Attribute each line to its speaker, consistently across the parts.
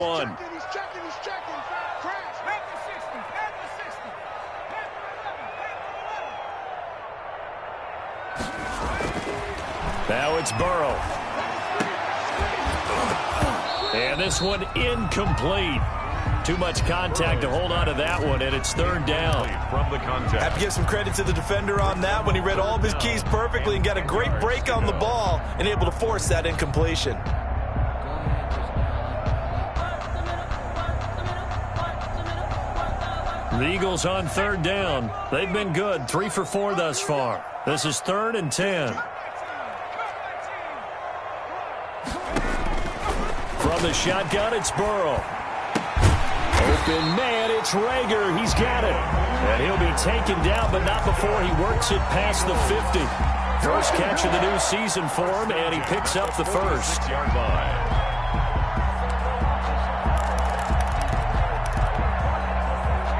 Speaker 1: One.
Speaker 2: He's checking. Crash. Head to 60. Head to 60. Head to 11.
Speaker 1: Now it's Burrow. And this one incomplete. Too much contact to hold on to that one, and it's third down.
Speaker 3: From the contact.
Speaker 4: Have to give some credit to the defender on that when he read all of his keys perfectly and got a great break on the ball and able to force that incompletion.
Speaker 1: The Eagles on third down. They've been good, 3 for 4 thus far. This is 3rd and 10. From the shotgun, it's Burrow. Open man, it's Rager. He's got it. And he'll be taken down, but not before he works it past the 50. First catch of the new season for him, and he picks up the first.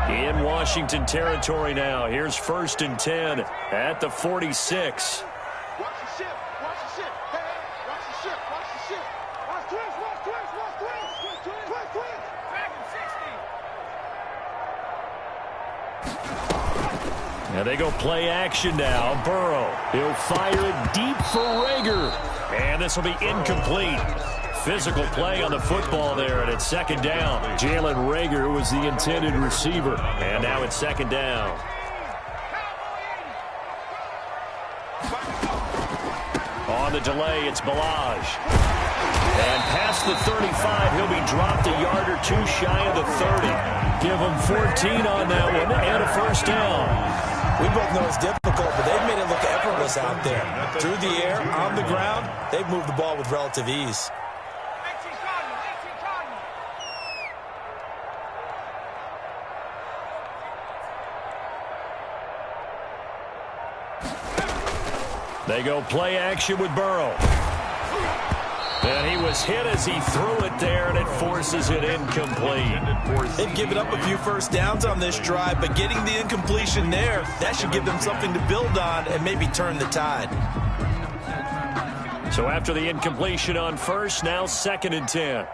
Speaker 1: In Washington territory now. Here's 1st and 10 at the 46.
Speaker 2: Watch the ship. Watch the ship. Hey, watch the ship. Watch the ship. Watch twins. Back in 60.
Speaker 1: Now they go play action now. Burrow. He'll fire it deep for Rager. And this will be incomplete. Physical play on the football there, and it's 2nd down. Jalen Rager was the intended receiver. And now it's 2nd down. On the delay, it's Balaj. And past the 35, he'll be dropped a yard or two shy of the 30. Give him 14 on that one, and a first down.
Speaker 4: We both know it's difficult, but they've made it look effortless out there. Through the air, on the ground, they've moved the ball with relative ease.
Speaker 1: They go play action with Burrow. And he was hit as he threw it there, and it forces it incomplete.
Speaker 4: They've given up a few first downs on this drive, but getting the incompletion there, that should give them something to build on and maybe turn the tide.
Speaker 1: So after the incompletion on first, now 2nd and 10.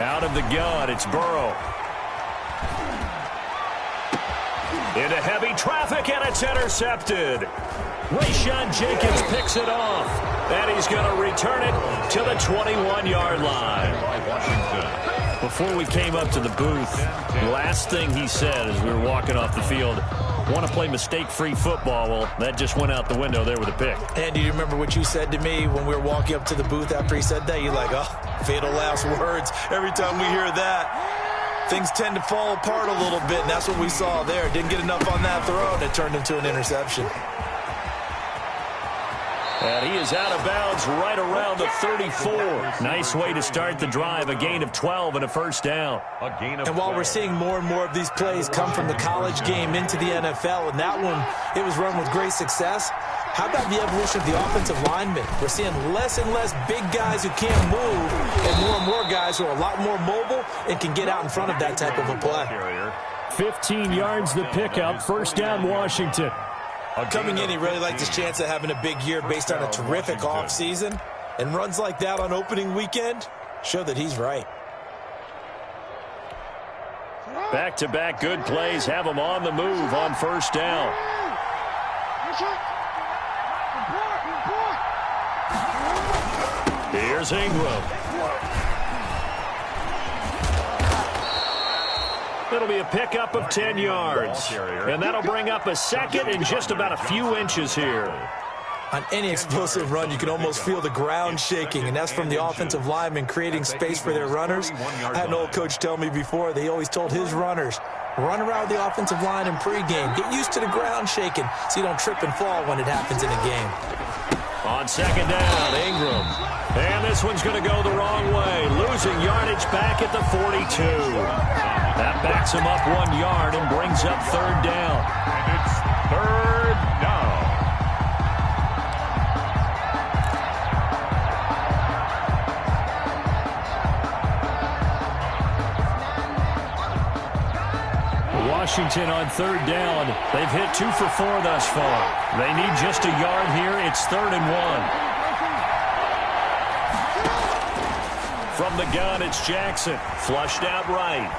Speaker 1: Out of the gun, it's Burrow. Into heavy traffic, and it's intercepted. Rayshon Jenkins picks it off, and he's going to return it to the 21-yard line. Before we came up to the booth, the last thing he said as we were walking off the field, want to play mistake-free football. Well, that just went out the window there with a pick.
Speaker 4: And do you remember what you said to me when we were walking up to the booth after he said that? You're like, oh, fatal last words. Every time we hear that, things tend to fall apart a little bit, and that's what we saw there. Didn't get enough on that throw, and it turned into an interception.
Speaker 1: And he is out of bounds right around the 34. Nice way to start the drive. A gain of 12 and a first down.
Speaker 4: And while we're seeing more and more of these plays come from the college game into the NFL, and that one, it was run with great success, how about the evolution of the offensive linemen? We're seeing less and less big guys who can't move and more guys who are a lot more mobile and can get out in front of that type of a play.
Speaker 1: 15 yards the pickup. First down, Washington.
Speaker 4: Coming in, he really liked his chance of having a big year based on a terrific offseason. And runs like that on opening weekend show that he's right.
Speaker 1: Back-to-back good plays have him on the move on first down. Here's Ingram. It'll be a pickup of 10 yards. And that'll bring up a second and just about a few inches here.
Speaker 4: On any explosive run, you can almost feel the ground shaking, and that's from the offensive linemen creating space for their runners. I had an old coach tell me before, they always told his runners, run around the offensive line in pregame. Get used to the ground shaking so you don't trip and fall when it happens in a game.
Speaker 1: On second down, Ingram. And this one's going to go the wrong way. Losing yardage back at the 42. That backs him up 1 yard and brings up third down.
Speaker 3: And it's third down.
Speaker 1: Washington on third down. They've hit 2 for 4 thus far. They need just a yard here. It's 3rd and 1. From the gun, it's Jackson. Flushed out right.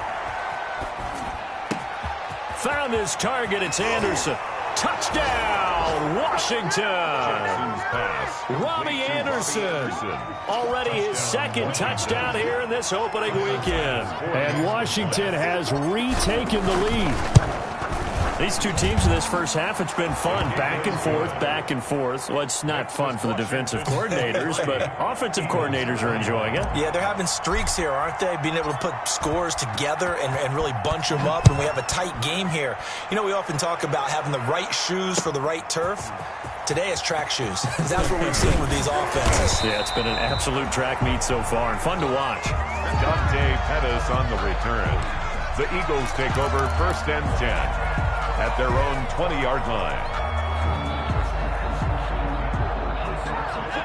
Speaker 1: Found his target. It's Anderson. Touchdown, Washington. Robbie Anderson. Already his second touchdown here in this opening weekend.
Speaker 5: And Washington has retaken the lead.
Speaker 1: These two teams in this first half, it's been fun. Back and forth, back and forth. Well, it's not fun for the defensive coordinators, but offensive coordinators are enjoying it.
Speaker 4: Yeah, they're having streaks here, aren't they? Being able to put scores together and really bunch them up, and we have a tight game here. You know, we often talk about having the right shoes for the right turf. Today it's track shoes. That's what we've seen with these offenses.
Speaker 1: Yeah, it's been an absolute track meet so far, and fun to watch.
Speaker 3: Dante Pettis on the return. The Eagles take over 1st and 10. At their own 20-yard line.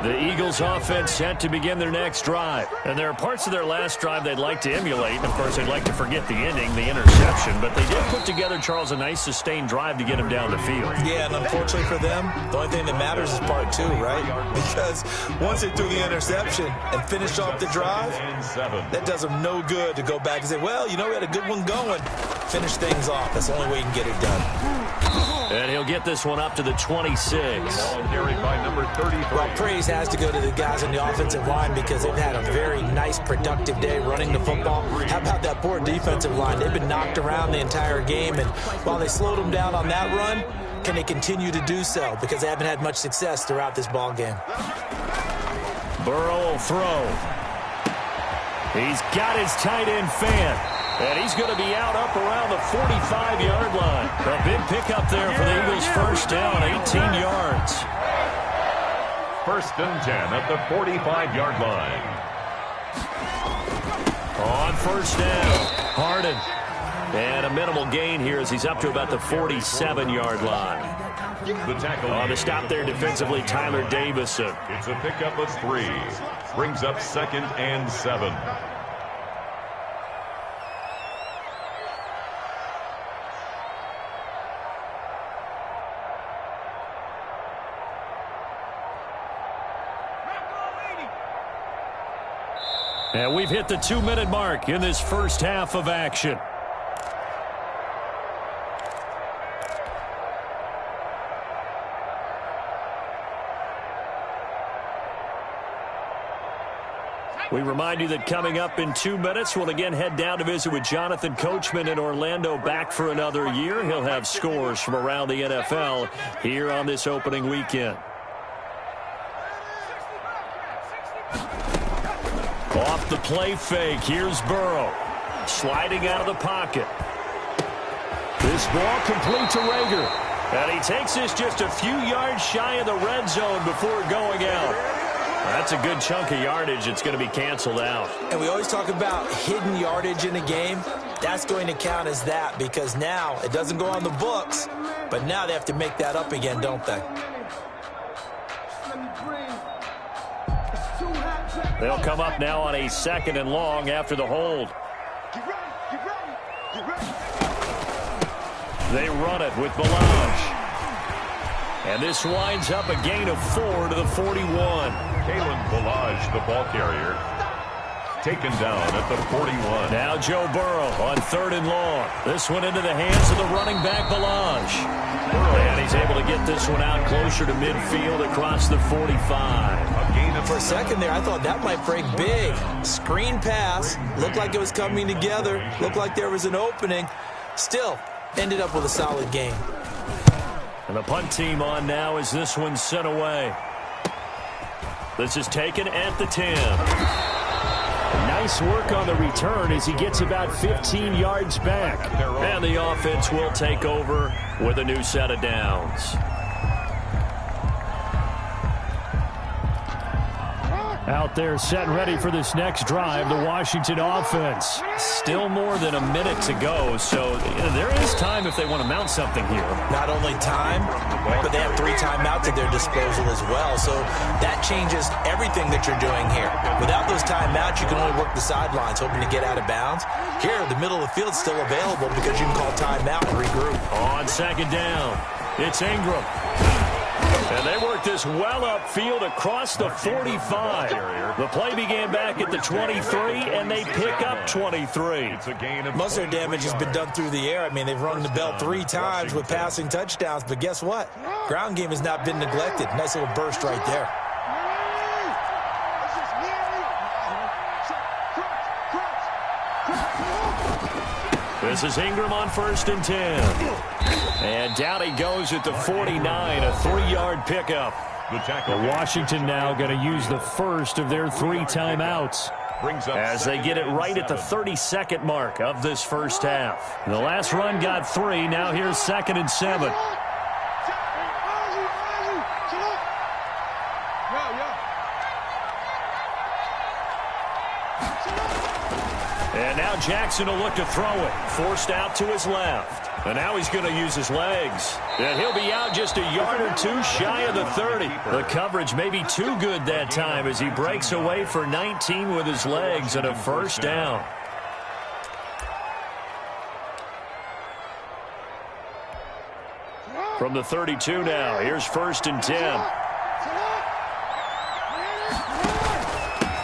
Speaker 1: The Eagles offense set to begin their next drive. And there are parts of their last drive they'd like to emulate. And, of course, they'd like to forget the ending, the interception. But they did put together, Charles, a nice sustained drive to get him down the field.
Speaker 4: Yeah, and unfortunately for them, the only thing that matters is part two, right? Because once they threw the interception and finished off the drive, that does them no good to go back and say, well, you know, we had a good one going. Finish things off. That's the only way you can get it done.
Speaker 1: And he'll get this one up to the 26.
Speaker 3: Carried by number 33.
Speaker 4: Well, praise has to go to the guys on the offensive line because they've had a very nice, productive day running the football. How about that poor defensive line? They've been knocked around the entire game, and while they slowed them down on that run, can they continue to do so? Because they haven't had much success throughout this ball game.
Speaker 1: Burrow will throw. He's got his tight end fan. And he's going to be out up around the 45-yard line. A big pickup there for the Eagles first down, 18 yards.
Speaker 3: 1st and 10 at the 45-yard line.
Speaker 1: On first down, Harden. And a minimal gain here as he's up to about the 47-yard line.
Speaker 3: The tackle
Speaker 1: on the stop there defensively, Tyler Davison.
Speaker 3: It's a pickup of 3. Brings up 2nd and 7.
Speaker 1: And we've hit the 2-minute mark in this first half of action. We remind you that coming up in 2 minutes, we'll again head down to visit with Jonathan Coachman in Orlando, back for another year. He'll have scores from around the NFL here on this opening weekend. Off the play fake, here's Burrow. Sliding out of the pocket. This ball complete to Rager. And he takes this just a few yards shy of the red zone before going out. That's a good chunk of yardage. It's going to be canceled out.
Speaker 4: And we always talk about hidden yardage in a game. That's going to count as that because now it doesn't go on the books, but now they have to make that up again, don't they?
Speaker 1: They'll come up now on a 2nd and long after the hold. They run it with Balaj. And this winds up a gain of 4 to the 41.
Speaker 3: Kalen Balaj, the ball carrier, taken down at the 41.
Speaker 1: Now Joe Burrow on 3rd and long. This one into the hands of the running back, Balaj. And he's able to get this one out closer to midfield across the 45.
Speaker 4: For a second there, I thought that might break big. Screen pass. Looked like it was coming together. Looked like there was an opening. Still, ended up with a solid game.
Speaker 1: And the punt team on now as this one's sent away. This is taken at the 10. Nice work on the return as he gets about 15 yards back. And the offense will take over with a new set of downs.
Speaker 5: Out there set and ready for this next drive, the Washington offense.
Speaker 1: Still more than a minute to go, so there is time if they want to mount something here.
Speaker 4: Not only time, but they have 3 timeouts at their disposal as well, so that changes everything that you're doing here. Without those timeouts, you can only work the sidelines, hoping to get out of bounds. Here, the middle of the field is still available because you can call timeout and regroup.
Speaker 1: On 2nd down, it's Ingram. And they work this well upfield across the 45. The play began back at the 23, and they pick up 23.
Speaker 4: Most of their damage has been done through the air. I mean, they've rung the bell 3 times with passing touchdowns, but guess what? Ground game has not been neglected. Nice little burst right there.
Speaker 1: This is Ingram on 1st and 10. And down he goes at the 49, a 3-yard pickup.
Speaker 5: Washington now going to use the first of their 3 timeouts,
Speaker 1: as they get it right at the 32nd mark of this first half. The last run got 3. Now here's 2nd and 7. And now Jackson will look to throw it. Forced out to his left. And now he's going to use his legs. And he'll be out just a yard or 2 shy of the 30. The coverage may be too good that time as he breaks away for 19 with his legs and a first down. From the 32 now, here's 1st and 10.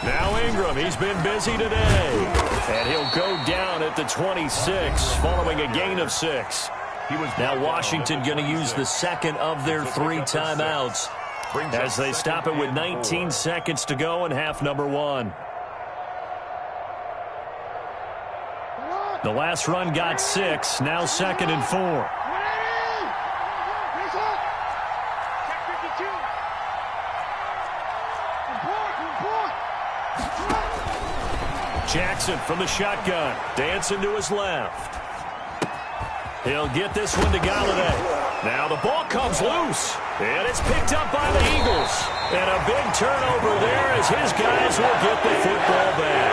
Speaker 1: Now Ingram, he's been busy today. And he'll go down at the 26 following a gain of 6. Now Washington going to use the second of their 3 timeouts as they stop it with 19 seconds to go in half number 1. The last run got 6. Now 2nd and 4. Jackson from the shotgun, dancing to his left. He'll get this one to Galladay. Now the ball comes loose, and it's picked up by the Eagles. And a big turnover there as his guys will get the football back.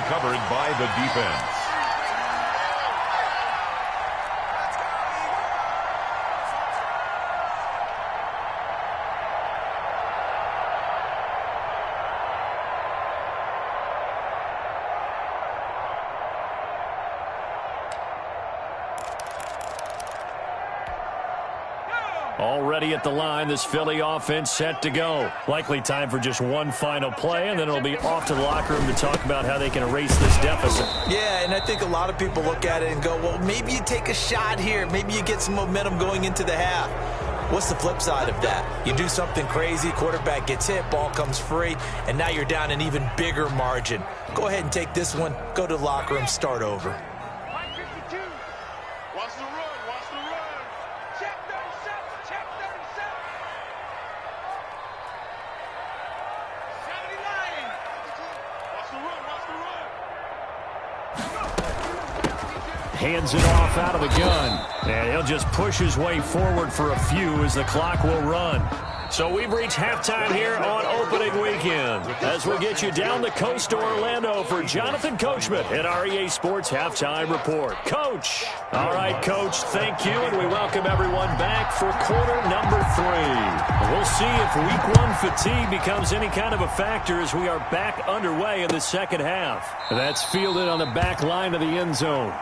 Speaker 3: Recovered by the defense.
Speaker 1: Already at the line, this Philly offense set to go. Likely time for just one final play, and then it'll be off to the locker room to talk about how they can erase this deficit.
Speaker 4: Yeah, and I think a lot of people look at it and go, well, maybe you take a shot here. Maybe you get some momentum going into the half. What's the flip side of that? You do something crazy, quarterback gets hit, ball comes free, and now you're down an even bigger margin. Go ahead and take this one, go to the locker room, start over.
Speaker 2: Watch the run, watch the run. Check 37, check 37. 79. Watch the run, watch the run.
Speaker 1: Hands it off out of the gun. And he'll just push his way forward for a few as the clock will run. So we've reached halftime here on opening weekend as we get you down the coast to Orlando for Jonathan Coachman at our EA Sports Halftime Report. Coach. All right, Coach, thank you, and we welcome everyone back for quarter number 3. We'll see if week 1 fatigue becomes any kind of a factor as we are back underway in the second half. That's fielded on the back line of the end zone.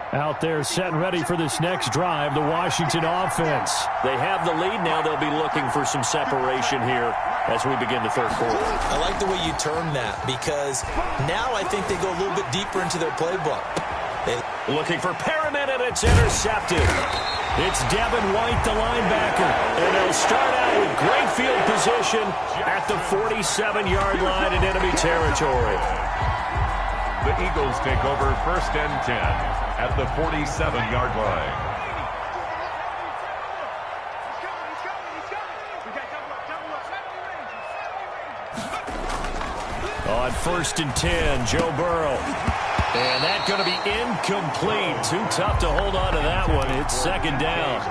Speaker 5: Out there set and ready for this next drive, the Washington offense.
Speaker 1: They have the lead now. They'll be looking for some separation here as we begin the third quarter.
Speaker 4: I like the way you term that because now I think they go a little bit deeper into their playbook.
Speaker 1: Looking for Perriman, and it's intercepted. It's Devin White, the linebacker, and they'll start out with great field position at the 47-yard line in enemy territory.
Speaker 3: The Eagles take over 1st and 10 at the 47-yard line.
Speaker 1: On 1st and 10, Joe Burrow. And that's going to be incomplete. Too tough to hold on to that one. It's second down.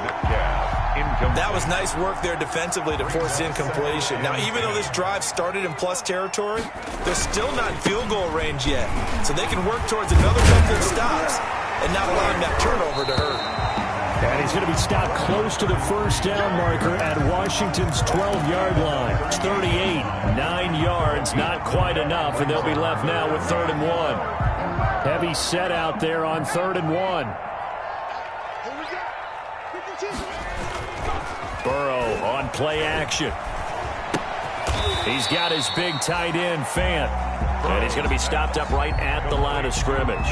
Speaker 3: incomplete.
Speaker 4: That was nice work there defensively to force incompletion. Now, even though this drive started in plus territory, they're still not in field goal range yet. So they can work towards another couple of stops and not allowing that turnover to hurt.
Speaker 5: And he's going to be stopped close to the first down marker at Washington's 12-yard line. It's 38, 9 yards, not quite enough, and they'll be left now with 3rd and 1. Heavy set out there on 3rd and 1. Burrow on play action. He's got his big tight end, Fant. And he's going to be stopped up right at the line of scrimmage.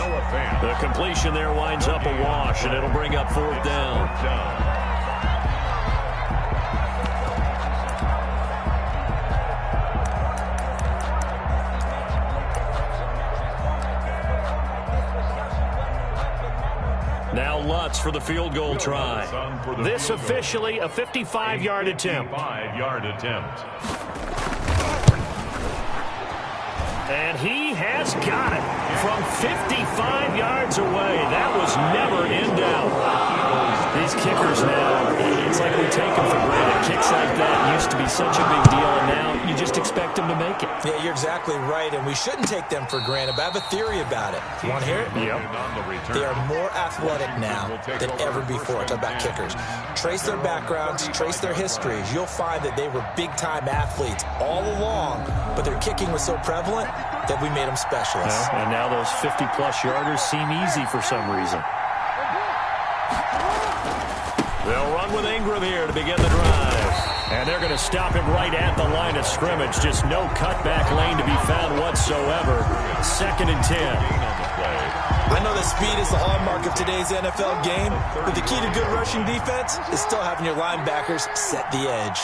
Speaker 5: The completion there winds up a wash, and it'll bring up 4th down. Now Lutz for the field goal try. This officially a 55-yard attempt.
Speaker 3: 55-yard attempt.
Speaker 5: And he has got it from 55 yards away. That was never in doubt. These kickers now, it's like we take them for granted. Kicks like that used to be such a big deal, and now you just expect them to make it.
Speaker 4: Yeah, you're exactly right, and we shouldn't take them for granted, but I have a theory about it. You want to hear it?
Speaker 5: Yep.
Speaker 4: They are more athletic now than ever before. Talk about kickers. Trace their backgrounds, trace their histories. You'll find that they were big-time athletes all along, but their kicking was so prevalent that we made them specialists.
Speaker 5: And now those 50-plus yarders seem easy for some reason. They'll run with Ingram here to begin the drive. And they're going to stop him right at the line of scrimmage. Just no cutback lane to be found whatsoever. 2nd and 10.
Speaker 4: I know that speed is the hallmark of today's NFL game, but the key to good rushing defense is still having your linebackers set the edge.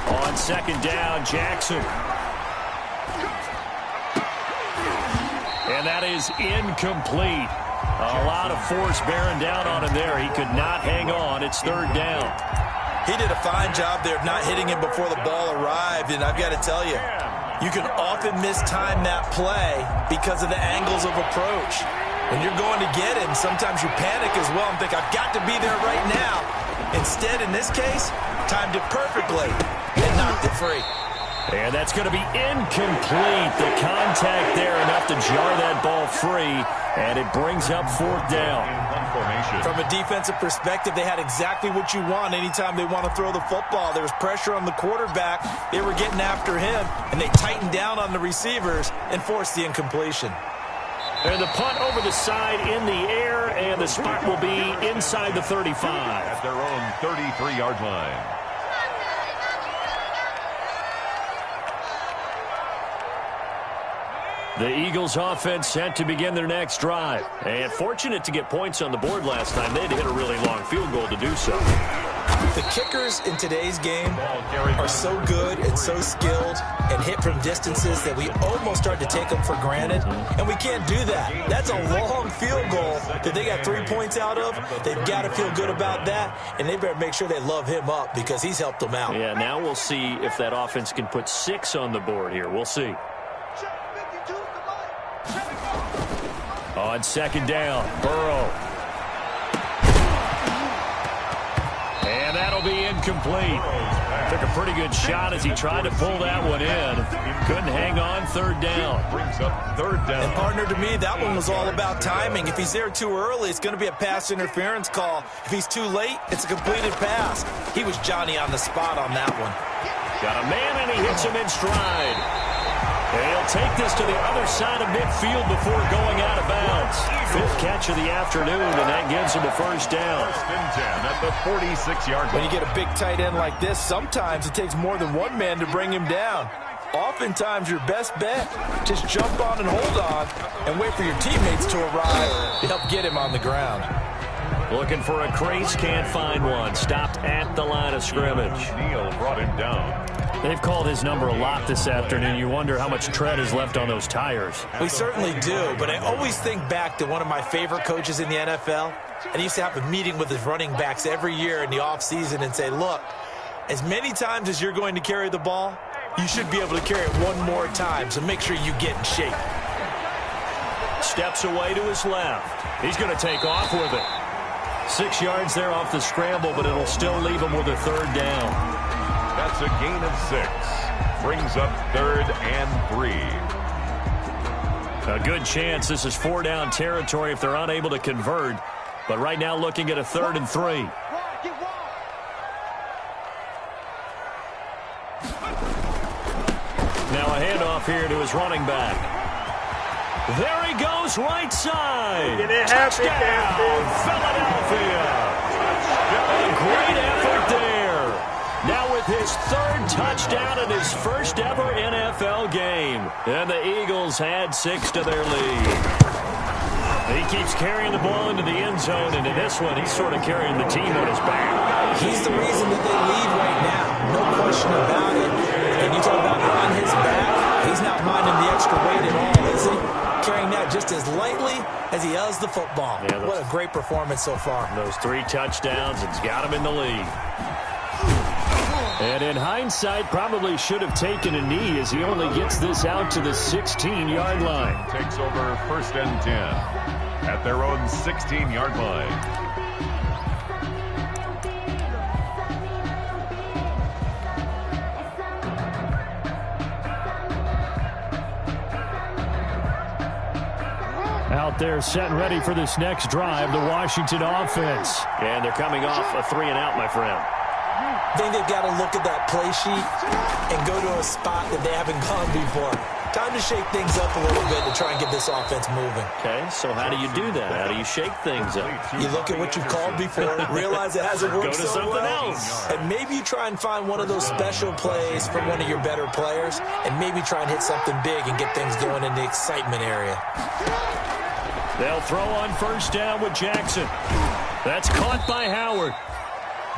Speaker 5: On 2nd down, Jackson. And that is incomplete. A lot of force bearing down on him there. He could not hang on. It's 3rd down.
Speaker 4: He did a fine job there of not hitting him before the ball arrived, and I've got to tell you, you can often mistime that play because of the angles of approach. When you're going to get him, sometimes you panic as well and think, I've got to be there right now. Instead, in this case, timed it perfectly and knocked it free.
Speaker 5: And that's going to be incomplete. The contact there enough to jar that ball free, and it brings up 4th down.
Speaker 4: From a defensive perspective, they had exactly what you want anytime they want to throw the football. There was pressure on the quarterback. They were getting after him, and they tightened down on the receivers and forced the incompletion.
Speaker 5: And the punt over the side in the air, and the spot will be inside the 35.
Speaker 3: At their own 33-yard line.
Speaker 5: The Eagles offense set to begin their next drive. And fortunate to get points on the board last time. They had to hit a really long field goal to do so.
Speaker 4: The kickers in today's game are so good and so skilled and hit from distances that we almost start to take them for granted. And we can't do that. That's a long field goal that they got 3 points out of. They've got to feel good about that. And they better make sure they love him up because he's helped them out.
Speaker 5: Yeah, now we'll see if that offense can put 6 on the board here. We'll see. On 2nd down, Burrow. And that'll be incomplete. Took a pretty good shot as he tried to pull that one in. Couldn't hang on. 3rd down.
Speaker 3: Brings up 3rd down.
Speaker 4: And partner, to me, that one was all about timing. If he's there too early, it's going to be a pass interference call. If he's too late, it's a completed pass. He was Johnny on the spot on that one.
Speaker 5: Got a man, and he hits him in stride. And he'll take this to the other side of midfield before going out of bounds. 5th catch of the afternoon, and that gives him a 1st down.
Speaker 3: 1st and 10 at the 46-yard line.
Speaker 4: When you get a big tight end like this, sometimes it takes more than one man to bring him down. Oftentimes, your best bet, just jump on and hold on and wait for your teammates to arrive to help get him on the ground.
Speaker 5: Looking for a crease, can't find one. Stopped at the line of scrimmage.
Speaker 3: Neal brought him down.
Speaker 5: They've called his number a lot this afternoon. You wonder how much tread is left on those tires.
Speaker 4: We certainly do, but I always think back to one of my favorite coaches in the NFL. And he used to have a meeting with his running backs every year in the offseason and say, look, as many times as you're going to carry the ball, you should be able to carry it one more time, so make sure you get in shape.
Speaker 1: Steps away to his left. He's going to take off with it. 6 yards there off the scramble, but it'll still leave him with a third down.
Speaker 3: That's a gain of 6. Brings up 3rd and 3.
Speaker 1: A good chance this is 4-down territory if they're unable to convert. But right now looking at a 3rd and 3. Now a handoff here to his running back. There he goes, right side. Touchdown, Philadelphia. A great effort there. Now with his 3rd touchdown in his first ever NFL game. And the Eagles had 6 to their lead. He keeps carrying the ball into the end zone, and in this one, he's sort of carrying the team on his back.
Speaker 4: He's the reason that they lead right now. No question about it. And you talk about on his back, he's not minding the extra weight at all, is he? Carrying that just as lightly as he does the football. Yeah, what a great performance so far.
Speaker 1: Those 3 touchdowns, it's got him in the lead. And in hindsight, probably should have taken a knee as he only gets this out to the 16-yard line.
Speaker 3: Takes over 1st and 10 at their own 16-yard line.
Speaker 5: Out there set and ready for this next drive, the Washington offense.
Speaker 1: And they're coming off a 3-and-out, my friend.
Speaker 4: I think they've got to look at that play sheet and go to a spot that they haven't gone before. Time to shake things up a little bit to try and get this offense moving.
Speaker 1: Okay, so how do you do that? How do you shake things up?
Speaker 4: You look at what you've called before, realize it hasn't worked
Speaker 1: Go to
Speaker 4: so
Speaker 1: something
Speaker 4: well,
Speaker 1: else.
Speaker 4: and maybe you try and find one of those special plays from one of your better players, and maybe try and hit something big and get things going in the excitement area.
Speaker 5: They'll throw on 1st down with Jackson. That's caught by Howard.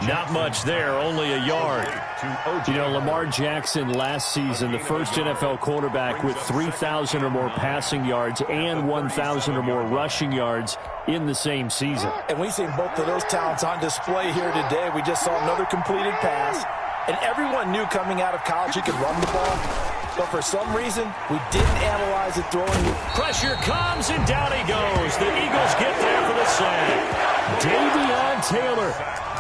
Speaker 5: Not much there, only a yard. You know, Lamar Jackson last season, the first NFL quarterback with 3,000 or more passing yards and 1,000 or more rushing yards in the same season.
Speaker 6: And we've seen both of those talents on display here today. We just saw another completed pass, and everyone knew coming out of college he could run the ball. But for some reason, we didn't analyze it throwing.
Speaker 5: Pressure comes, and down he goes. The Eagles get there for the sack. Davion Taylor.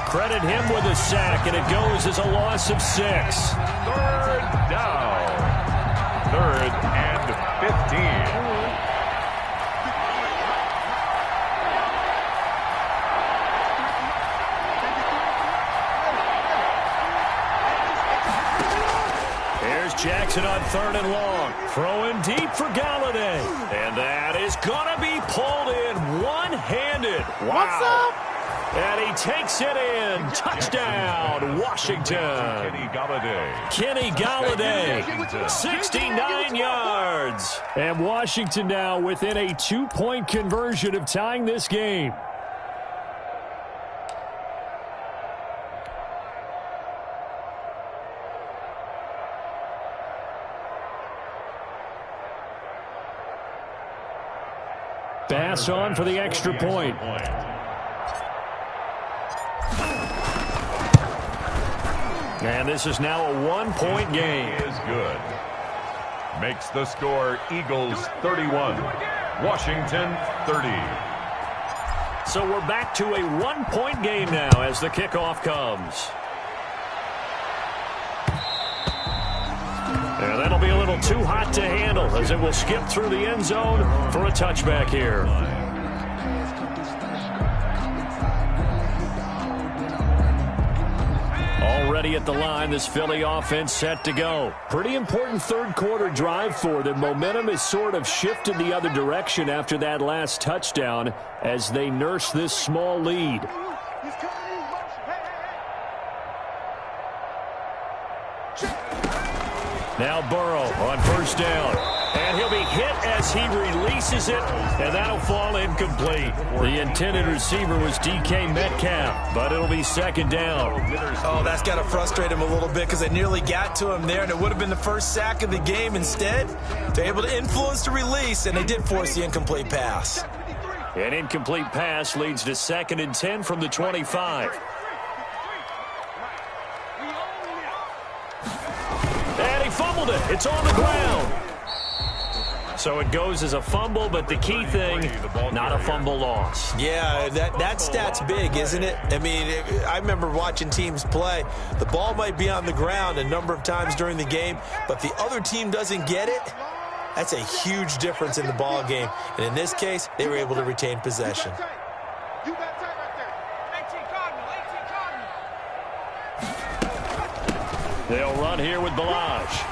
Speaker 5: Credit him with a sack, and it goes as a loss of 6.
Speaker 3: 3rd down. 3rd and 15.
Speaker 5: Here's Jackson on 3rd and long. Throwing deep for Galladay. And that is going to be pulled in one-handed. Wow.
Speaker 2: What's up?
Speaker 5: And he takes it in. Touchdown, Washington. Kenny Galladay, 69 yards. And Washington now within a 2-point conversion of tying this game. Pass on for the extra point. And this is now a 1-point game.
Speaker 3: Is good. Makes the score Eagles 31, Washington 30.
Speaker 1: So we're back to a 1-point game now as the kickoff comes. And that'll be a little too hot to handle as it will skip through the end zone for a touchback here. Already at the line, this Philly offense set to go. Pretty important 3rd quarter drive for them. Momentum has sort of shifted the other direction after that last touchdown as they nurse this small lead. Now Burrow on 1st down. And he'll be hit as he releases it, and that'll fall incomplete. The intended receiver was DK Metcalf, but it'll be 2nd down.
Speaker 4: Oh, that's got to frustrate him a little bit because they nearly got to him there, and it would have been the first sack of the game. Instead, they're able to influence the release, and they did force the incomplete pass.
Speaker 1: An incomplete pass leads to 2nd and 10 from the 25. And he falls.
Speaker 5: It's on the ground. So it goes as a fumble, but the key thing, not a fumble loss.
Speaker 4: Yeah, that stat's big, isn't it? I mean, I remember watching teams play. The ball might be on the ground a number of times during the game, but if the other team doesn't get it, that's a huge difference in the ball game. And in this case, they were able to retain possession.
Speaker 5: They'll run here with Balaj.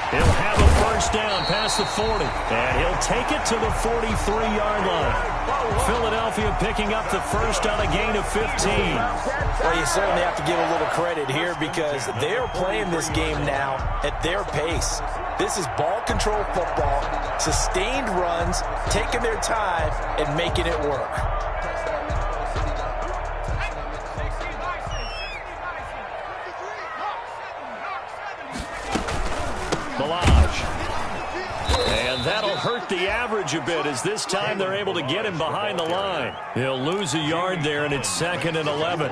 Speaker 5: He'll have a first down past the 40, and he'll take it to the 43-yard line. Philadelphia picking up the first on a gain of 15.
Speaker 6: Well, you certainly have to give a little credit here because they're playing this game now at their pace. This is ball control football, sustained runs, taking their time, and making it work.
Speaker 5: And that'll hurt the average a bit as this time they're able to get him behind the line. He'll lose a yard there, and it's 2nd and 11.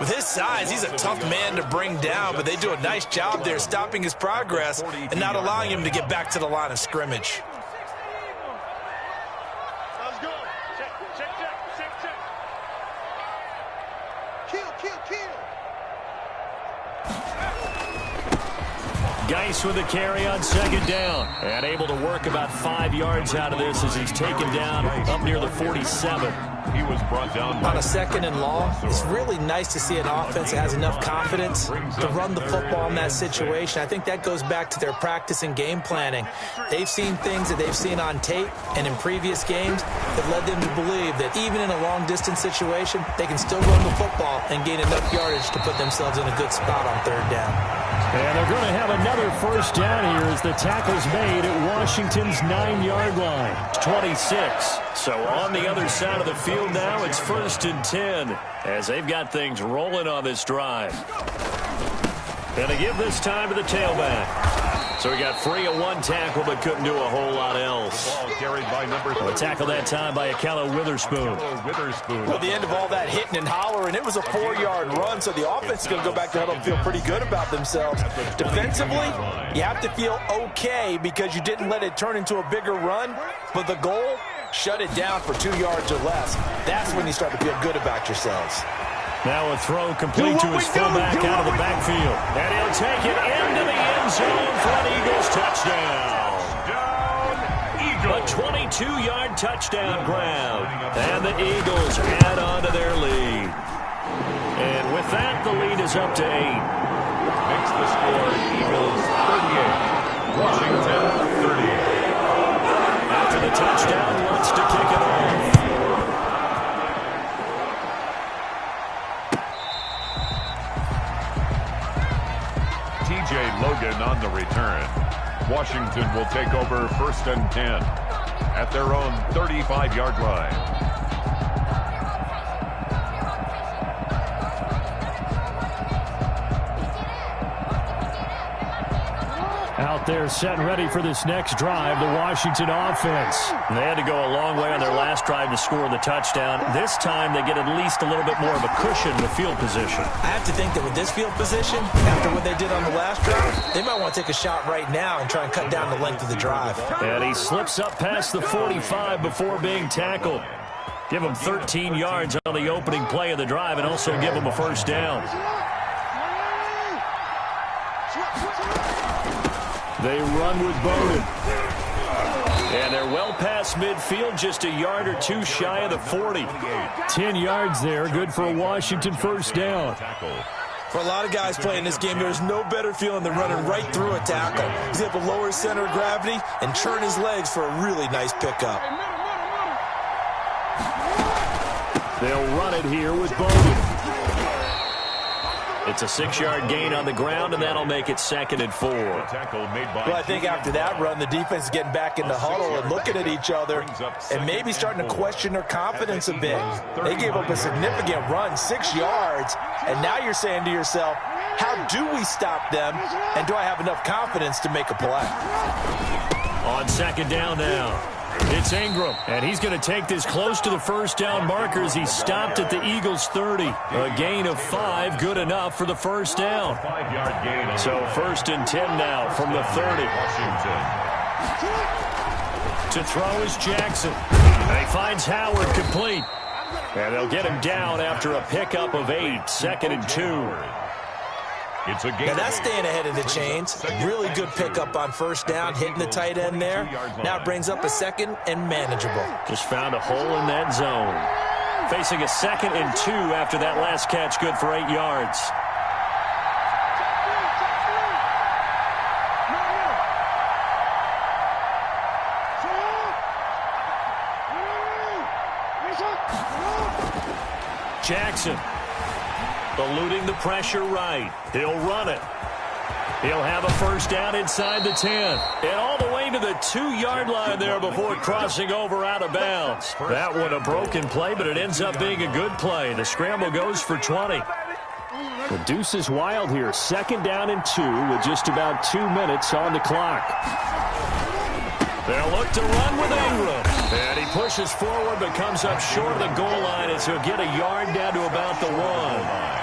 Speaker 4: With his size, he's a tough man to bring down, but they do a nice job there stopping his progress and not allowing him to get back to the line of scrimmage.
Speaker 2: Let's go. Check. Kill.
Speaker 5: Geis with the carry on 2nd down. And able to work about 5 yards out of this as he's taken down up near the 47.
Speaker 3: He was brought down
Speaker 4: On a 2nd and long, it's really nice to see an offense that has enough confidence to run the football in that situation. I think that goes back to their practice and game planning. They've seen things that they've seen on tape and in previous games that led them to believe that even in a long-distance situation, they can still run the football and gain enough yardage to put themselves in a good spot on 3rd down.
Speaker 5: And they're going to have another first down here as the tackle's made at Washington's 9-yard line. 26. So on the other side of the field now, it's 1st and 10 as they've got things rolling on this drive. And they give this time to the tailback. So he got free of one tackle but couldn't do a whole lot else.
Speaker 3: Ball carried by number 3.
Speaker 5: A tackle that time by Akello Witherspoon.
Speaker 6: Well, the end of all that hitting and hollering, it was a 4-yard run, so the offense is going to go back to huddle and feel pretty good about themselves. Defensively, you have to feel okay because you didn't let it turn into a bigger run, but the goal, shut it down for 2 yards or less. That's when you start to feel good about yourselves.
Speaker 5: Now a throw complete to his fullback out of the backfield. And he'll take it into the end zone for an Eagles touchdown. A 22-yard touchdown grab. And the Eagles add on to their lead. And with that, the lead is up to 8.
Speaker 3: Makes the score Eagles 38. Washington 38.
Speaker 5: After the touchdown, wants to kick it off.
Speaker 3: Logan on the return. Washington will take over 1st and 10 at their own 35-yard line.
Speaker 5: Out there set and ready for this next drive, the Washington offense. They had to go a long way on their last drive to score the touchdown. This time they get at least a little bit more of a cushion in the field position.
Speaker 4: I have to think that with this field position, after what they did on the last drive, they might want to take a shot right now and try and cut down the length of the drive.
Speaker 5: And he slips up past the 45 before being tackled. Give him 13 yards on the opening play of the drive and also give him a first down. They run with Bowden. And they're well past midfield, just a yard or two shy of the 40. 10 yards there, good for a Washington first down.
Speaker 4: For a lot of guys playing this game, there's no better feeling than running right through a tackle. He's able to lower his center of gravity and turn his legs for a really nice pickup.
Speaker 5: They'll run it here with Bowden. It's a 6-yard gain on the ground, and that'll make it 2nd and 4.
Speaker 6: Well, I think after that run, the defense is getting back in the huddle and looking at each other and maybe starting to question their confidence a bit. They gave up a significant run, 6 yards, and now you're saying to yourself, how do we stop them, and do I have enough confidence to make a play?
Speaker 5: On 2nd down now. It's Ingram, and he's going to take this close to the first down marker as he stopped at the Eagles' 30. A gain of 5, good enough for the first down. So 1st and 10 now from the 30. To throw is Jackson. And he finds Howard complete. And they'll get him down after a pickup of 8, 2nd and 2.
Speaker 6: Now that's staying ahead of the chains. Really good pickup on first down, hitting the tight end there. Now it brings up a 2nd and manageable.
Speaker 5: Just found a hole in that zone. Facing a 2nd and 2 after that last catch, good for 8 yards. Jackson eluding the pressure right. He'll run it. He'll have a first down inside the 10. And all the way to the 2-yard line there before crossing over out of bounds. That one a broken play, but it ends up being a good play. The scramble goes for 20. The deuce is wild here. 2nd down and 2 with just about 2 minutes on the clock. They'll look to run with Ingram. And he pushes forward but comes up short of the goal line as he'll get a yard down to about the 1.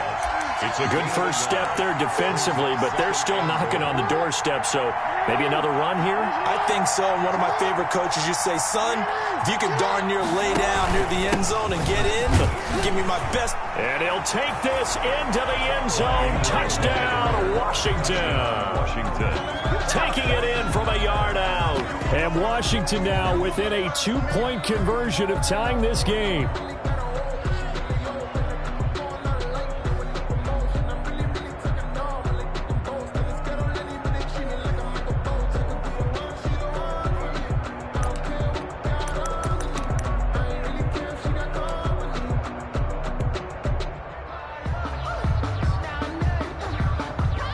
Speaker 5: It's a good first step there defensively, but they're still knocking on the doorstep, so maybe another run here?
Speaker 6: I think so, and one of my favorite coaches used to say, son, if you can darn near lay down near the end zone and get in, give me my best.
Speaker 5: And he'll take this into the end zone. Touchdown, Washington. Taking it in from a yard out. And Washington now within a 2-point conversion of tying this game.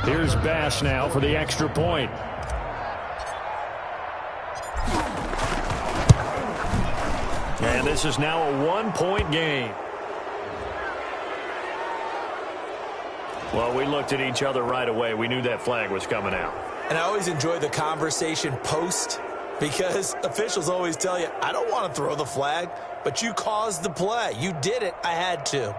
Speaker 5: Here's Bass now for the extra point. And this is now a 1-point game. Well, we looked at each other right away. We knew that flag was coming out.
Speaker 6: And I always enjoy the conversation post because officials always tell you, I don't want to throw the flag, but you caused the play. You did it. I had to.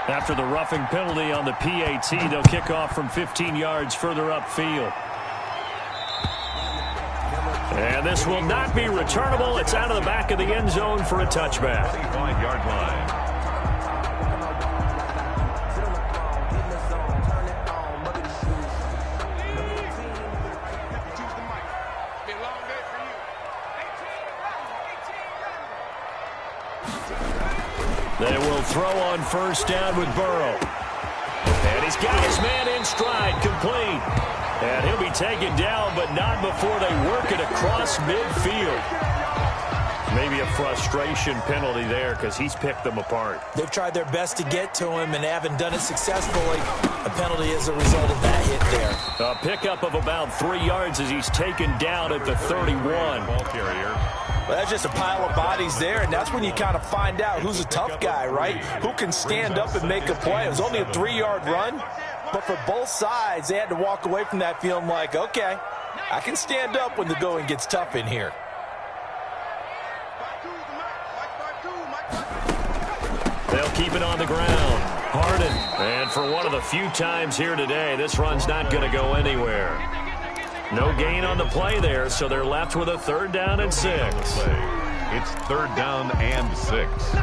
Speaker 5: After the roughing penalty on the PAT, they'll kick off from 15 yards further upfield. And this will not be returnable. It's out of the back of the end zone for a touchback.
Speaker 3: 5-yard line.
Speaker 5: They will throw on first down with Burrow. And he's got his man in stride, complete. And he'll be taken down, but not before they work it across midfield. Maybe a frustration penalty there because he's picked them apart.
Speaker 6: They've tried their best to get to him and haven't done it successfully. A penalty as a result of that hit there.
Speaker 5: A pickup of about 3 yards as he's taken down at the 31.
Speaker 3: Ball carrier.
Speaker 6: Well, that's just a pile of bodies there, and that's when you kind of find out who's a tough guy, right? Who can stand up and make a play. It was only a 3-yard run, but for both sides, they had to walk away from that feeling like, okay, I can stand up when the going gets tough in here.
Speaker 5: They'll keep it on the ground. Harden. And for one of the few times here today, this run's not going to go anywhere. No gain on the play there, so they're left with a 3rd down and 6.
Speaker 3: It's 3rd down and 6.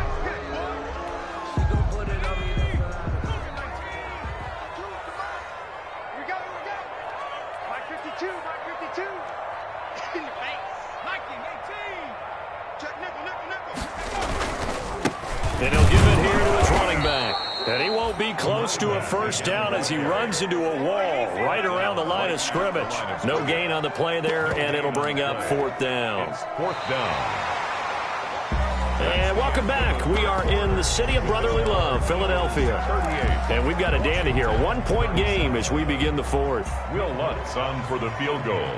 Speaker 5: And he'll give it here to his running back. And he won't be close to a first down as he runs into a wall right around the line of scrimmage. No gain on the play there, and it'll bring up 4th down.
Speaker 3: It's 4th down.
Speaker 5: And welcome back. We are in the city of brotherly love, Philadelphia. And we've got a dandy here. A 1-point game as we begin the 4th.
Speaker 3: Will Lutz on for the field goal.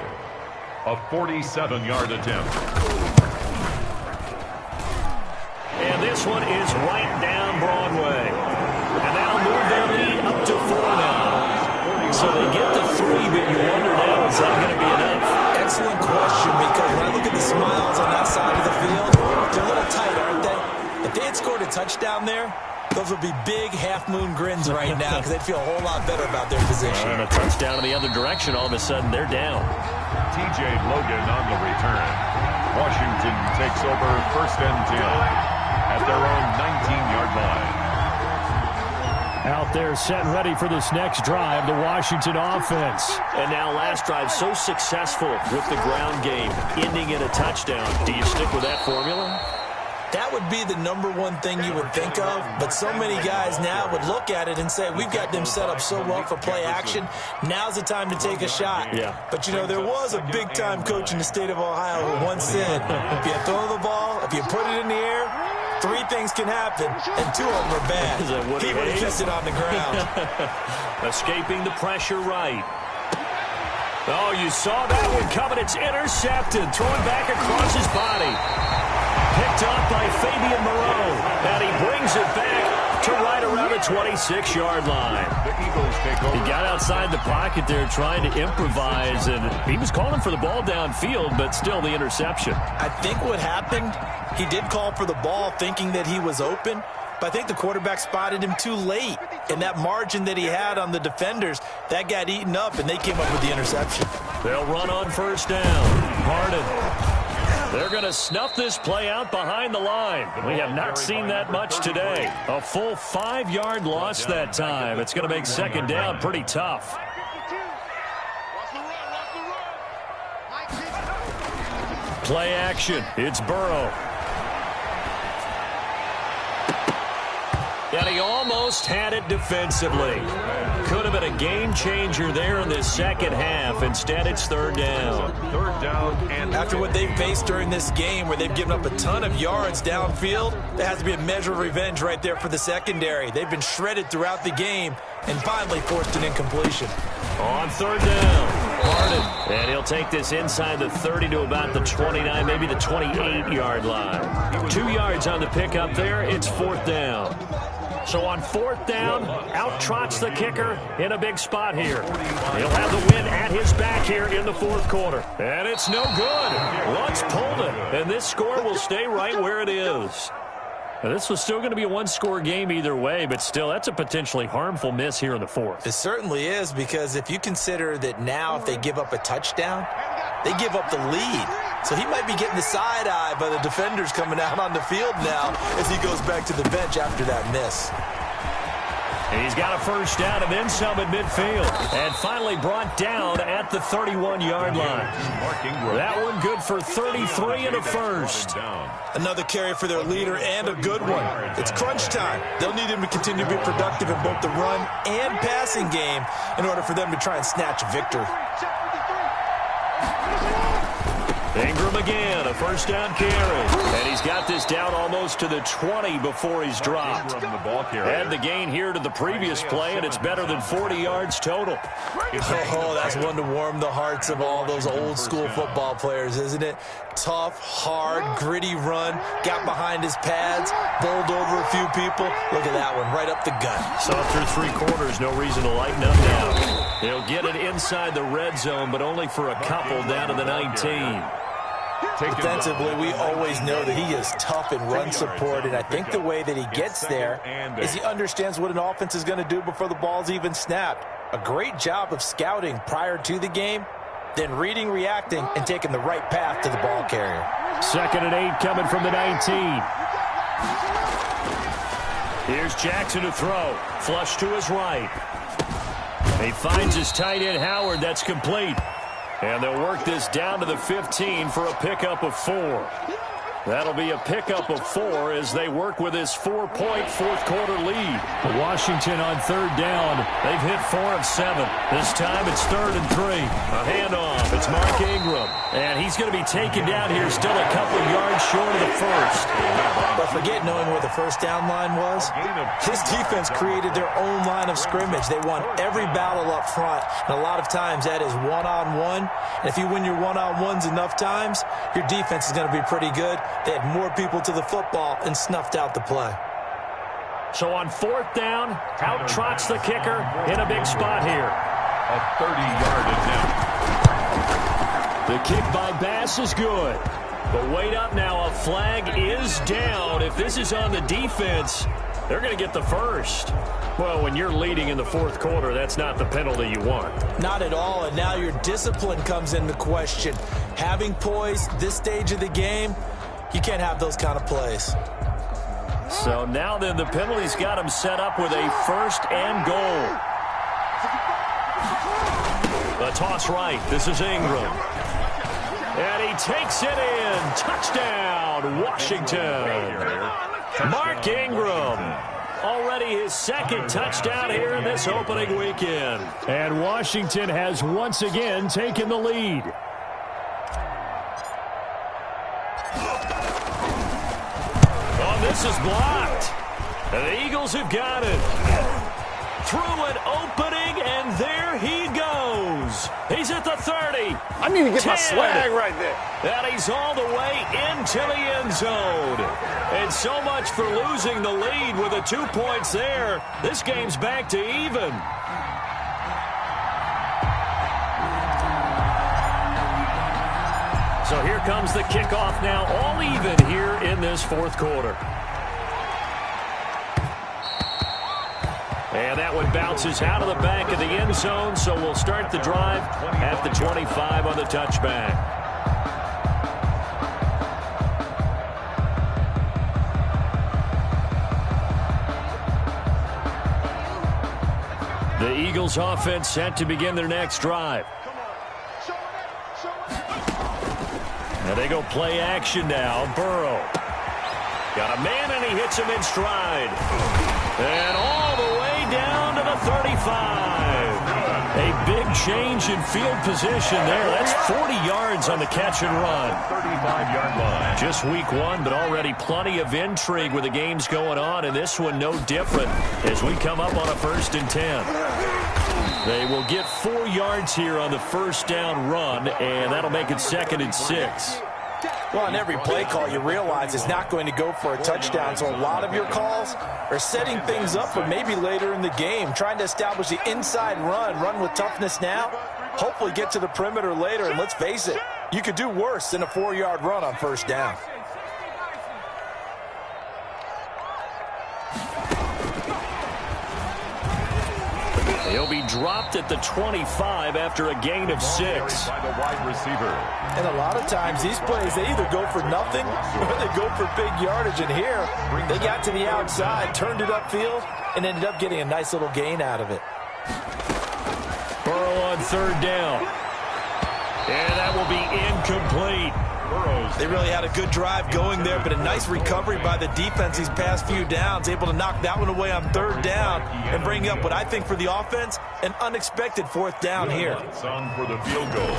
Speaker 3: A 47-yard attempt.
Speaker 5: And this one is right down Broadway. And that'll move their lead up to 4 now. So they get the bit. You wonder now, is that going to be enough?
Speaker 4: Excellent question, because when I look at the smiles on that side of the field, they're a little tight, aren't they? If they had scored a touchdown there, those would be big half-moon grins right now because they'd feel a whole lot better about their position.
Speaker 5: And a touchdown in the other direction, all of a sudden they're down.
Speaker 3: TJ Logan on the return. Washington takes over 1st and 10 at their own 19-yard line.
Speaker 5: Out there set and ready for this next drive, the Washington offense.
Speaker 1: And now last drive so successful with the ground game, ending in a touchdown. Do you stick with that formula?
Speaker 4: That would be the number one thing you would think of, but so many guys now would look at it and say, we've got them set up so well for play action, now's the time to take a shot.
Speaker 1: Yeah.
Speaker 4: But, you know, there was a big-time coach in the state of Ohio who once said, if you throw the ball, if you put it in the air, 3 things can happen, and 2 of them are bad. He would have kissed it on the ground.
Speaker 1: Escaping the pressure right. Oh, you saw that one coming. It's intercepted. Thrown back across his body. Picked up by Fabian Moreau. And he brings it back to right around the 26-yard line.
Speaker 3: The Eagles take over.
Speaker 5: He got outside the pocket there trying to improvise, and he was calling for the ball downfield, but still the interception.
Speaker 4: I think what happened, he did call for the ball thinking that he was open, but I think the quarterback spotted him too late. And that margin that he had on the defenders, that got eaten up, and they came up with the interception.
Speaker 5: They'll run on 1st down. Harden. They're going to snuff this play out behind the line. We have not seen that much today. A full 5-yard loss that time. It's going to make 2nd down pretty tough. Play action. It's Burrow. And he almost had it defensively. Could have been a game changer there in this second half. Instead, it's 3rd down.
Speaker 3: 3rd down and
Speaker 4: after what they've faced during this game where they've given up a ton of yards downfield, there has to be a measure of revenge right there for the secondary. They've been shredded throughout the game and finally forced an incompletion.
Speaker 5: On 3rd down, Harden. And he'll take this inside the 30 to about the 29, maybe the 28-yard line. 2 yards on the pickup there. It's 4th down. So on 4th down, out trots the kicker in a big spot here. He'll have the win at his back here in the 4th quarter. And it's no good. Lutz pulled it, and this score will stay right where it is. Now, this was still going to be a 1-score game either way, but still, that's a potentially harmful miss here in the 4th.
Speaker 4: It certainly is, because if you consider that now if they give up a touchdown, they give up the lead. So he might be getting the side eye by the defenders coming out on the field now as he goes back to the bench after that miss.
Speaker 5: And he's got a 1st down and then some at midfield. And finally brought down at the 31-yard line. That one good for 33 and a 1st.
Speaker 4: Another carry for their leader and a good one. It's crunch time. They'll need him to continue to be productive in both the run and passing game in order for them to try and snatch a victory.
Speaker 5: Ingram again, a 1st down carry. And he's got this down almost to the 20 before he's dropped. Add the gain here to the previous play, and it's better than 40 yards total.
Speaker 4: Oh, that's one to warm the hearts of all those old-school football players, isn't it? Tough, hard, gritty run, got behind his pads, bowled over a few people. Look at that one, right up the gut.
Speaker 5: So through 3 quarters, no reason to lighten up now. He'll get it inside the red zone, but only for a couple down to the 19.
Speaker 4: Defensively, we always know that he is tough in run support, and I think the way that he gets there is he understands what an offense is going to do before the ball's even snapped. A great job of scouting prior to the game, then reading, reacting, and taking the right path to the ball carrier.
Speaker 5: 2nd and 8 coming from the 19. Here's Jackson to throw. Flush to his right. He finds his tight end Howard. That's complete. And they'll work this down to the 15 for a pickup of 4. That'll be a pickup of 4 as they work with his 4-point 4th quarter lead. Washington on 3rd down. They've hit 4 of 7. This time it's 3rd and 3. A handoff. It's Mark Ingram. And he's going to be taken down here still a couple yards short of the 1st.
Speaker 4: But forget knowing where the 1st down line was. His defense created their own line of scrimmage. They won every battle up front. And a lot of times that is one-on-one. And if you win your one-on-ones enough times, your defense is going to be pretty good. They had more people to the football and snuffed out the play.
Speaker 5: So on 4th down, out trots the kicker in a big spot here.
Speaker 3: A 30-yard attempt.
Speaker 5: The kick by Bass is good. But wait up now, a flag is down. If this is on the defense, they're going to get the first. Well, when you're leading in the fourth quarter, that's not the penalty you want.
Speaker 6: Not at all, and now your discipline comes into question. Having poise this stage of the game, you can't have those kind of plays.
Speaker 5: So now then the penalty's got him set up with a first and goal. The toss right. This is Ingram. And he takes it in. Touchdown, Washington. Mark Ingram. Already his second touchdown here in this opening weekend. And Washington has once again taken the lead. Oh, this is blocked. The Eagles have got it. Through an opening, and there he goes. He's at the 30.
Speaker 2: I need to get
Speaker 5: 10,
Speaker 2: my swag right there.
Speaker 5: And he's all the way into the end zone. And so much for losing the lead with the 2 points there. This game's back to even. So here comes the kickoff now, all even here in this fourth quarter. And that one bounces out of the back of the end zone, so we'll start the drive at the 25 on the touchback. The Eagles offense set to begin their next drive. And they go play action now. Burrow. Got a man, and he hits him in stride. And all the way down to the 35. A big change in field position there. That's 40 yards on the catch and run.
Speaker 3: 35-yard line.
Speaker 5: Just week one, but already plenty of intrigue with the games going on, and this one no different as we come up on a 1st and 10. They will get 4 yards here on the first down run, and that'll make it 2nd and 6.
Speaker 6: Well, on every play call, you realize it's not going to go for a touchdown, so a lot of your calls are setting things up for maybe later in the game, trying to establish the inside run with toughness now, hopefully get to the perimeter later, and let's face it, you could do worse than a 4-yard run on first down.
Speaker 5: He'll be dropped at the 25 after a gain of 6.
Speaker 3: By the wide receiver.
Speaker 6: And a lot of times these plays, they either go for nothing or they go for big yardage. And here, they got to the outside, turned it upfield, and ended up getting a nice little gain out of it.
Speaker 5: Burrow on 3rd down. And that will be incomplete.
Speaker 6: They really had a good drive going there, but a nice recovery by the defense these past few downs, able to knock that one away on 3rd down and bring up what I think for the offense, an unexpected 4th down here.
Speaker 3: On for the field goal.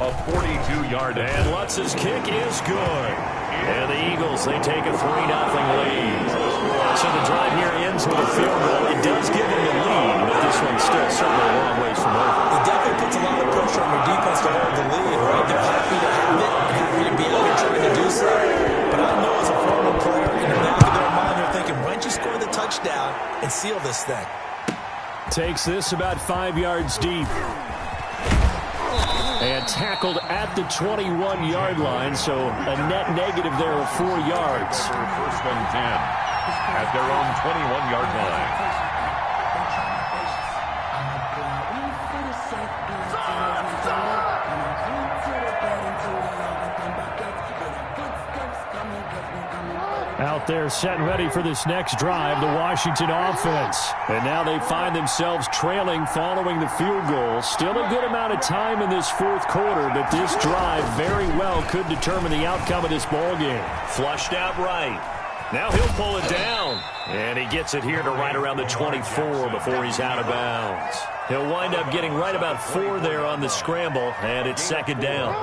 Speaker 3: A 42-yard.
Speaker 5: And Lutz's kick is good. And the Eagles, they take a 3-0 lead. So the drive here ends with a field goal. It does give them the lead, but this one's still certainly a long ways from over.
Speaker 6: It definitely puts a lot of pressure on your defense to hold the lead, right? They're happy to have it, happy to be out there trying to do so. But I know as a former player, in the back of their mind, they're thinking, why don't you score the touchdown and seal this thing?
Speaker 5: Takes this about 5 yards deep. And tackled at the 21-yard line, so a net negative there of 4 yards.
Speaker 3: 1st and 10 at their own 21-yard line.
Speaker 5: Out there setting ready for this next drive, the Washington offense. And now they find themselves trailing following the field goal. Still a good amount of time in this fourth quarter, but this drive very well could determine the outcome of this ballgame. Flushed out right. Now he'll pull it down. And he gets it here to right around the 24 before he's out of bounds. He'll wind up getting right about 4 there on the scramble, and it's 2nd down.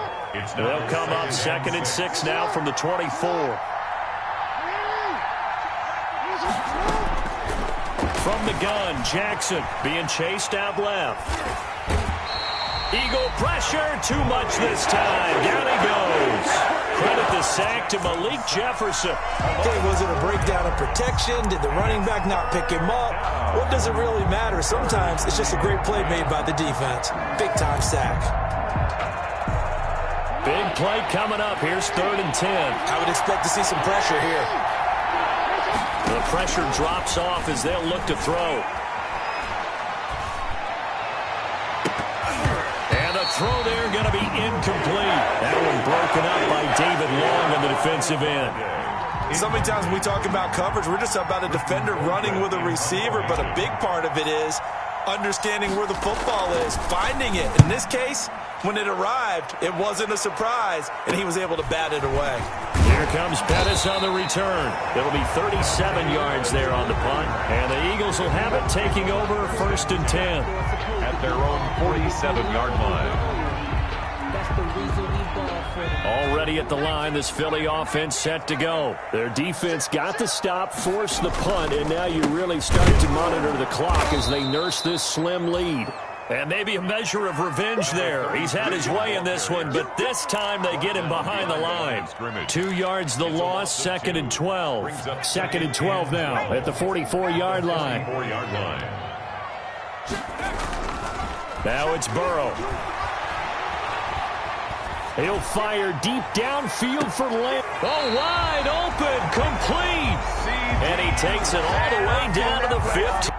Speaker 5: They'll come up 2nd and 6 now from the 24. From the gun, Jackson being chased out left. Eagle pressure, too much this time. Down he goes. credit the sack to Malik Jefferson.
Speaker 4: Hey, was it a breakdown of protection? Did the running back not pick him up? What does it really matter? Sometimes it's just a great play made by the defense. Big-time sack.
Speaker 5: Big play coming up. Here's 3rd and 10.
Speaker 4: I would expect to see some pressure here.
Speaker 5: The pressure drops off as they'll look to throw. And the throw there going to be incomplete. That one broken up by David Long on the defensive end.
Speaker 6: So many times when we talk about coverage, we're just about a defender running with a receiver, but a big part of it is understanding where the football is, finding it. In this case, when it arrived, it wasn't a surprise, and he was able to bat it away.
Speaker 5: Here comes Pettis on the return. It'll be 37 yards there on the punt, and the Eagles will have it taking over 1st and 10.
Speaker 3: At their own 47-yard line.
Speaker 5: Already at the line, this Philly offense set to go. Their defense got the stop, forced the punt, and now you really start to monitor the clock as they nurse this slim lead. And maybe a measure of revenge there. He's had his way in this one, but this time they get him behind the line. 2 yards the loss, 2nd and 12. 2nd and 12 now at the 44-yard line. Now it's Burrow. He'll fire deep downfield for Lamb. Oh, wide open, complete. And he takes it all the way down to the 15.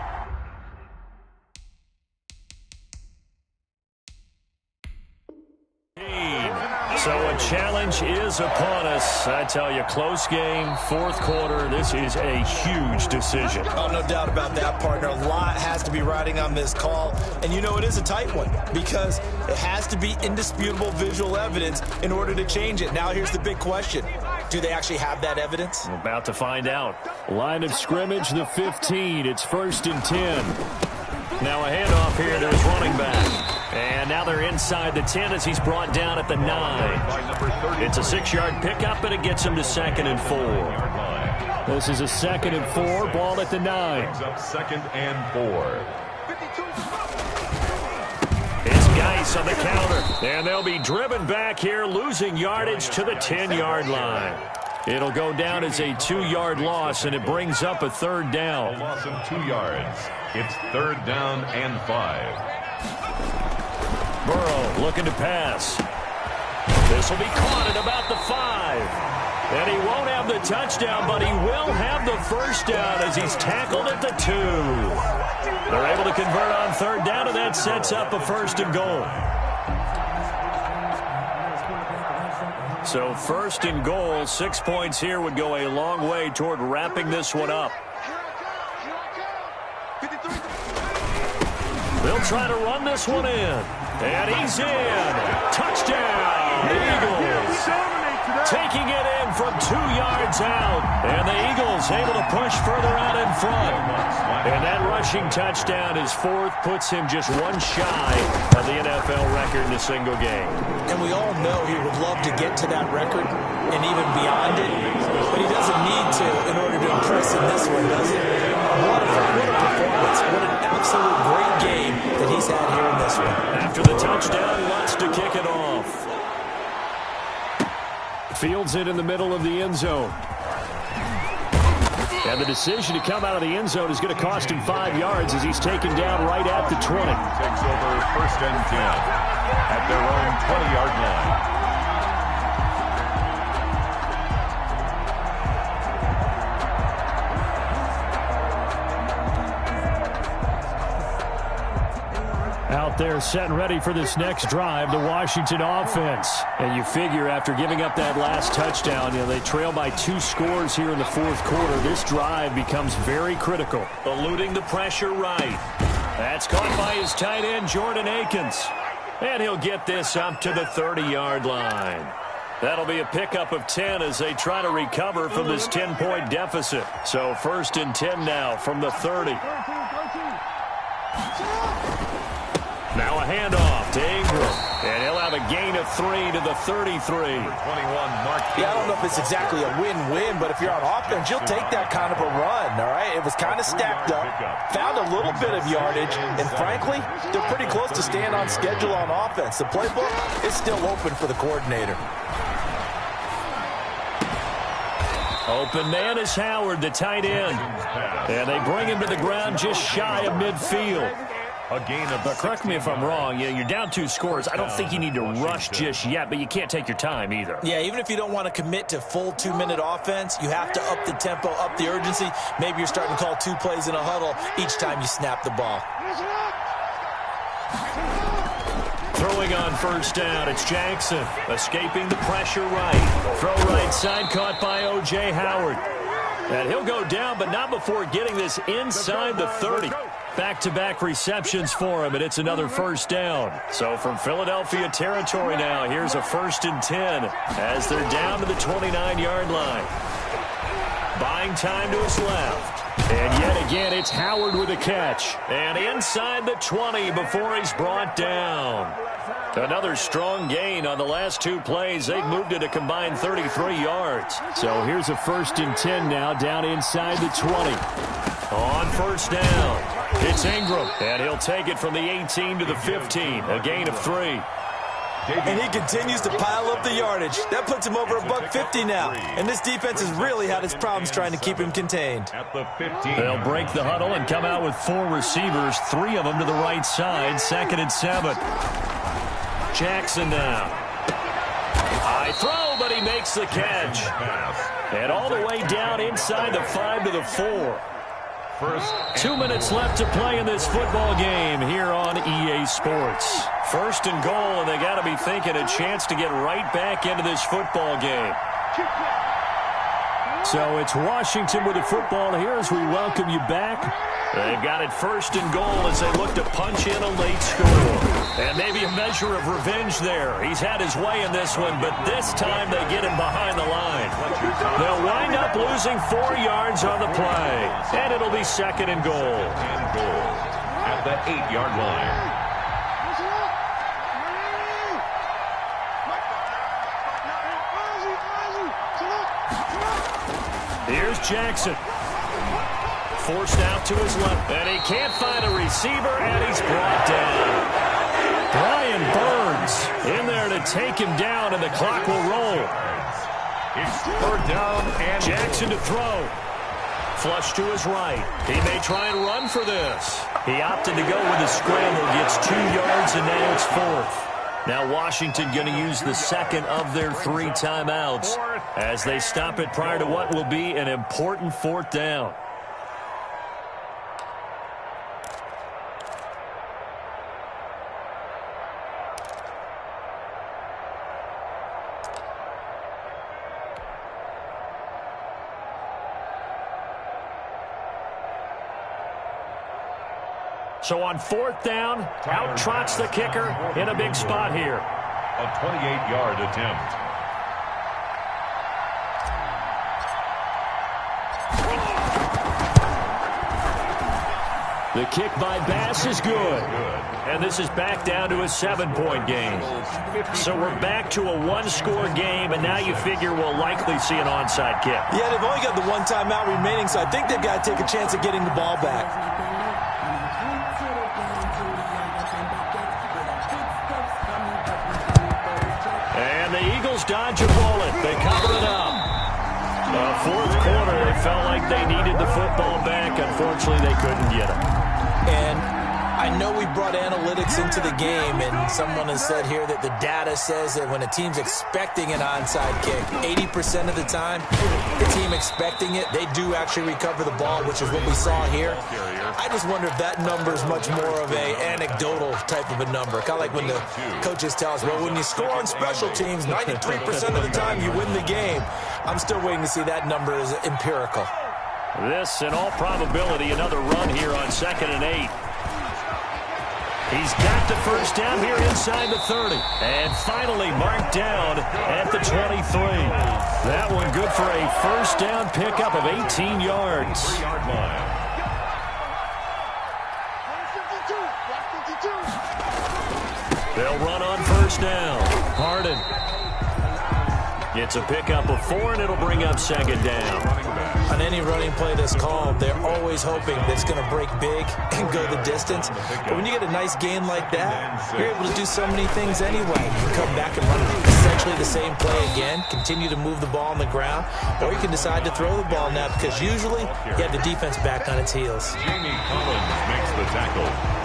Speaker 5: So a challenge is upon us. I tell you, close game, 4th quarter. This is a huge decision.
Speaker 6: Oh, no doubt about that, partner. A lot has to be riding on this call. And you know it is a tight one because it has to be indisputable visual evidence in order to change it. Now here's the big question. Do they actually have that evidence?
Speaker 5: We're about to find out. Line of scrimmage, the 15. It's 1st and 10. Now a handoff here to his running back. And now they're inside the 10 as he's brought down at the 9. It's a 6-yard pickup, and it gets him to 2nd and 4. This is a 2nd and 4, ball at the 9.
Speaker 3: Up 2nd and 4.
Speaker 5: It's Geis on the counter, and they'll be driven back here, losing yardage to the 10-yard line. It'll go down as a 2-yard loss, and it brings up a 3rd down.
Speaker 3: A loss of 2 yards. It's 3rd down and 5.
Speaker 5: Burrow looking to pass. This will be caught at about the 5. And he won't have the touchdown, but he will have the 1st down as he's tackled at the 2. They're able to convert on 3rd down, and that sets up a 1st and goal. So 1st and goal, 6 points here would go a long way toward wrapping this one up. They'll try to run this one in. And he's in. Touchdown, Eagles. Taking it in from 2 yards out. And the Eagles able to push further out in front. And that rushing touchdown, his 4th, puts him just 1 shy of the NFL record in a single game.
Speaker 6: And we all know he would love to get to that record and even beyond it. But he doesn't need to in order to impress in this one, does he? What a performance. What an absolute great game that he's had here in this one.
Speaker 5: After the touchdown, wants to kick it off. Fields it in the middle of the end zone. And the decision to come out of the end zone is going to cost him 5 yards as he's taken down right at the 20.
Speaker 3: Takes over 1st and 10 at their own 20-yard line.
Speaker 5: Out there set and ready for this next drive, the Washington offense. And you figure after giving up that last touchdown, they trail by 2 scores here in the 4th quarter. This drive becomes very critical. Eluding the pressure right. That's caught by his tight end, Jordan Akins. And he'll get this up to the 30-yard line. That'll be a pickup of 10 as they try to recover from this 10-point deficit. So 1st and 10 now from the 30. Now a handoff to Ingram. And he'll have a gain of 3 to the 33.
Speaker 3: 21, Mark.
Speaker 6: Yeah, I don't know if it's exactly a win-win, but if you're on offense, you'll take that kind of a run, all right? It was kind of stacked up, found a little bit of yardage, and frankly, they're pretty close to staying on schedule on offense. The playbook is still open for the coordinator.
Speaker 5: Open man is Howard, the tight end. And they bring him to the ground just shy of midfield.
Speaker 3: A gain of
Speaker 5: But correct me if I'm wrong. You're down 2 scores. I don't think you need to rush just yet, but you can't take your time either.
Speaker 6: Yeah, even if you don't want to commit to full 2-minute offense, you have to up the tempo, up the urgency. Maybe you're starting to call 2 plays in a huddle each time you snap the ball.
Speaker 5: Throwing on first down, it's Jackson. Escaping the pressure right. Throw right side, caught by O.J. Howard. And he'll go down, but not before getting this inside the 30. Back-to-back receptions for him, and it's another first down. So from Philadelphia territory now, here's a 1st and 10 as they're down to the 29-yard line. Buying time to his left. And yet again, it's Howard with a catch. And inside the 20 before he's brought down. Another strong gain on the last 2 plays. They've moved it a combined 33 yards. So here's a 1st and 10 now down inside the 20. On first down, it's Ingram. And he'll take it from the 18 to the 15. A gain of 3.
Speaker 6: And he continues to pile up the yardage. That puts him over $150 now. And this defense has really had its problems trying to keep him contained.
Speaker 3: at the 15.
Speaker 5: They'll break the huddle and come out with 4 receivers, 3 of them to the right side, 2nd and 7. Jackson now. High throw, but he makes the catch. And all the way down inside the 5 to the 4. 2 minutes left to play in this football game here on EA Sports. 1st and goal, and they got to be thinking a chance to get right back into this football game. So it's Washington with the football here as we welcome you back. They've got it 1st and goal as they look to punch in a late score. And maybe a measure of revenge there. He's had his way in this one, but this time they get him behind the line. They'll wind up losing 4 yards on the play. And it'll be 2nd and goal.
Speaker 3: At the 8-yard line.
Speaker 5: Here's Jackson. Forced out to his left, and he can't find a receiver, and he's brought down. Brian Burns in there to take him down, and the clock will roll.
Speaker 3: It's 3rd down and
Speaker 5: Jackson to throw. Flush to his right. He may try and run for this. He opted to go with a scramble, gets 2 yards, and now it's 4th. Now Washington going to use the 2nd of their 3 timeouts as they stop it prior to what will be an important 4th down. So on 4th down, out trots the kicker in a big spot here.
Speaker 3: a 28-yard attempt.
Speaker 5: The kick by Bass is good. And this is back down to a 7-point game. So we're back to a 1-score game, and now you figure we'll likely see an onside kick.
Speaker 6: Yeah, they've only got the 1 timeout remaining, so I think they've got to take a chance at getting the ball back.
Speaker 5: And the Eagles dodge a bullet. They cover it up. 4th quarter, they felt like they needed the football back. Unfortunately, they couldn't get it.
Speaker 6: And I know we brought analytics into the game, and someone has said here that the data says that when a team's expecting an onside kick, 80% of the time, the team expecting it, they do actually recover the ball, which is what we saw here. I just wonder if that number is much more of a anecdotal type of a number. Kind of like when the coaches tell us, well, when you score on special teams, 93% of the time you win the game. I'm still waiting to see that number is empirical.
Speaker 5: This, in all probability, another run here on 2nd and 8. He's got the first down here inside the 30. And finally marked down at the 23. That one good for a first down pickup of 18 yards.
Speaker 3: 3-yard line.
Speaker 5: They'll run on first down. Harden
Speaker 1: It's a pickup of 4, and it'll bring up second down.
Speaker 4: On any running play that's called, they're always hoping that it's going to break big and go the distance. But when you get a nice gain like that, you're able to do so many things anyway. You can come back and run essentially the same play again, continue to move the ball on the ground, or you can decide to throw the ball now because usually you have the defense back on its heels.
Speaker 3: Jamie Collins makes the tackle.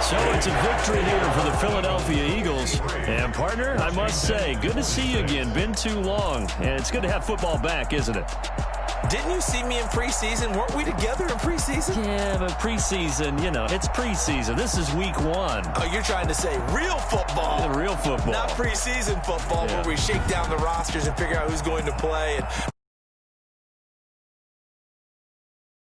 Speaker 5: So it's a victory here for the Philadelphia Eagles. And, partner, I must say, good to see you again. Been too long. And it's good to have football back, isn't it?
Speaker 6: Didn't you see me in preseason? Weren't we together in preseason?
Speaker 5: Yeah, but preseason, you know, it's preseason. This is week 1.
Speaker 6: Oh, you're trying to say real football.
Speaker 5: Yeah, real football.
Speaker 6: Not preseason football where we shake down the rosters and figure out who's going to play and